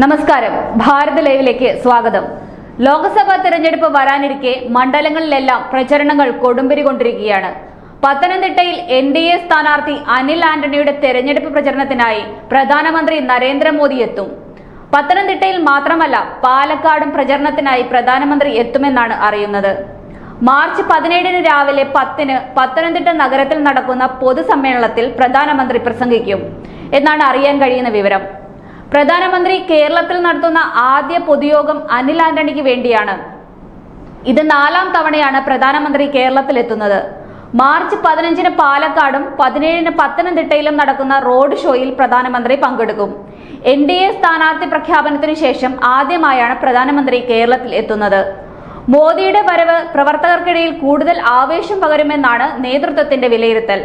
നമസ്കാരം, ഭാരത് ലൈവിലേക്ക് സ്വാഗതം. ലോക്സഭാ തെരഞ്ഞെടുപ്പ് വരാനിരിക്കെ മണ്ഡലങ്ങളിലെല്ലാം പ്രചരണങ്ങൾ കൊടുമ്പിരി കൊണ്ടിരിക്കുകയാണ്. പത്തനംതിട്ടയിൽ NDA സ്ഥാനാർത്ഥി അനിൽ ആന്റണിയുടെ തെരഞ്ഞെടുപ്പ് പ്രചരണത്തിനായി പ്രധാനമന്ത്രി നരേന്ദ്രമോദി എത്തും. പത്തനംതിട്ടയിൽ മാത്രമല്ല, പാലക്കാടും പ്രചരണത്തിനായി പ്രധാനമന്ത്രി എത്തുമെന്നാണ് അറിയുന്നത്. മാർച്ച് 17 രാവിലെ 10 പത്തനംതിട്ട നഗരത്തിൽ നടക്കുന്ന പൊതുസമ്മേളനത്തിൽ പ്രധാനമന്ത്രി പ്രസംഗിക്കും എന്നാണ് അറിയാൻ കഴിയുന്ന വിവരം. പ്രധാനമന്ത്രി കേരളത്തിൽ നടത്തുന്ന ആദ്യ പൊതുയോഗം അനിൽ ആന്റണിക്ക് വേണ്ടിയാണ്. ഇത് 4ാം തവണയാണ് പ്രധാനമന്ത്രി കേരളത്തിലെത്തുന്നത്. മാർച്ച് 15 പാലക്കാടും 17 പത്തനംതിട്ടയിലും നടക്കുന്ന റോഡ് ഷോയിൽ പ്രധാനമന്ത്രി പങ്കെടുക്കും. NDA സ്ഥാനാർത്ഥി പ്രഖ്യാപനത്തിന് ശേഷം ആദ്യമായാണ് പ്രധാനമന്ത്രി കേരളത്തിൽ എത്തുന്നത്. മോദിയുടെ വരവ് പ്രവർത്തകർക്കിടയിൽ കൂടുതൽ ആവേശം പകരുമെന്നാണ് നേതൃത്വത്തിന്റെ വിലയിരുത്തൽ.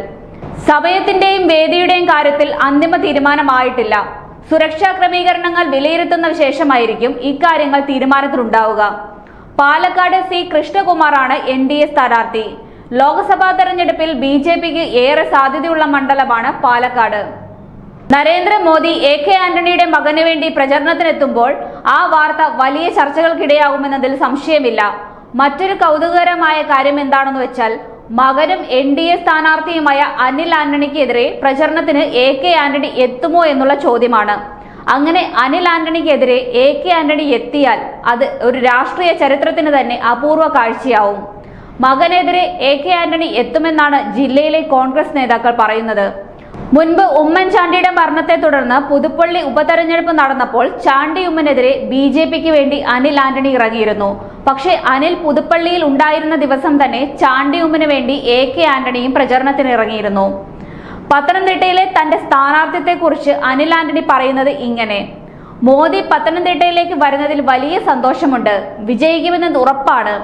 സമയത്തിന്റെയും വേദിയുടെയും കാര്യത്തിൽ അന്തിമ തീരുമാനമായിട്ടില്ല. സുരക്ഷാ ക്രമീകരണങ്ങൾ വിലയിരുത്തുന്ന ശേഷമായിരിക്കും ഇക്കാര്യങ്ങൾ തീരുമാനത്തിലുണ്ടാവുക. പാലക്കാട് C. കൃഷ്ണകുമാറാണ് NDA സ്ഥാനാർത്ഥി. ലോക്സഭാ തെരഞ്ഞെടുപ്പിൽ BJPക്ക് ഏറെ സാധ്യതയുള്ള മണ്ഡലമാണ് പാലക്കാട്. നരേന്ദ്രമോദി AK ആന്റണിയുടെ മകന് വേണ്ടി പ്രചരണത്തിനെത്തുമ്പോൾ ആ വാർത്ത വലിയ ചർച്ചകൾക്കിടയാകുമെന്നതിൽ സംശയമില്ല. മറ്റൊരു കൗതുകകരമായ കാര്യം എന്താണെന്ന് വെച്ചാൽ, മകനും NDA സ്ഥാനാർത്ഥിയുമായ അനിൽ ആന്റണിക്കെതിരെ പ്രചരണത്തിന് AK ആന്റണി എത്തുമോ എന്നുള്ള ചോദ്യമാണ്. അങ്ങനെ അനിൽ ആന്റണിക്കെതിരെ AK ആന്റണി എത്തിയാൽ അത് ഒരു രാഷ്ട്രീയ ചരിത്രത്തിന് തന്നെ അപൂർവ കാഴ്ചയാവും. മകനെതിരെ AK ആന്റണി എത്തുമെന്നാണ് ജില്ലയിലെ കോൺഗ്രസ് നേതാക്കൾ പറയുന്നത്. മുൻപ് ഉമ്മൻചാണ്ടിയുടെ മരണത്തെ തുടർന്ന് പുതുപ്പള്ളി ഉപതെരഞ്ഞെടുപ്പ് നടന്നപ്പോൾ ചാണ്ടി ഉമ്മനെതിരെ BJPക്ക് വേണ്ടി അനിൽ ആന്റണി ഇറങ്ങിയിരുന്നു. പക്ഷേ അനിൽ പുതുപ്പള്ളിയിൽ ഉണ്ടായിരുന്ന ദിവസം തന്നെ ചാണ്ടി ഉമ്മന് വേണ്ടി AK ആന്റണിയും പ്രചരണത്തിന് ഇറങ്ങിയിരുന്നു. പത്തനംതിട്ടയിലെ തന്റെ സ്ഥാനാർത്ഥിത്വത്തെക്കുറിച്ച് അനിൽ ആന്റണി പറയുന്നത് ഇങ്ങനെ: മോദി പത്തനംതിട്ടയിലേക്ക് വരുന്നതിൽ വലിയ സന്തോഷമുണ്ട്. വിജയിക്കുമെന്നത് ഉറപ്പാണ്.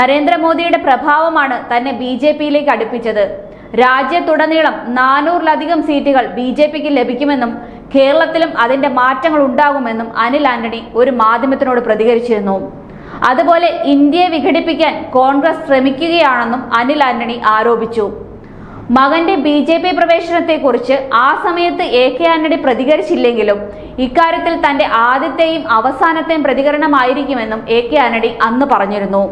നരേന്ദ്രമോദിയുടെ പ്രഭാവമാണ് തന്നെ BJPയിലേക്ക് അടുപ്പിച്ചത്. രാജ്യത്തുടനീളം 400-ലധികം സീറ്റുകൾ BJPക്ക് ലഭിക്കുമെന്നും കേരളത്തിലും അതിന്റെ മാറ്റങ്ങൾ ഉണ്ടാകുമെന്നും അനിൽ ആന്റണി ഒരു മാധ്യമത്തിനോട് പ്രതികരിച്ചിരുന്നു. അതുപോലെ ഇന്ത്യയെ വിഘടിപ്പിക്കാൻ കോൺഗ്രസ് ശ്രമിക്കുകയാണെന്നും അനിൽ ആന്റണി ആരോപിച്ചു. മകന്റെ BJP പ്രവേശനത്തെക്കുറിച്ച് ആ സമയത്ത് AK ആന്റണി പ്രതികരിച്ചില്ലെങ്കിലും ഇക്കാര്യത്തിൽ തന്റെ ആദ്യത്തെയും അവസാനത്തെയും പ്രതികരണമായിരിക്കുമെന്നും AK ആന്റണി അന്ന് പറഞ്ഞിരുന്നു.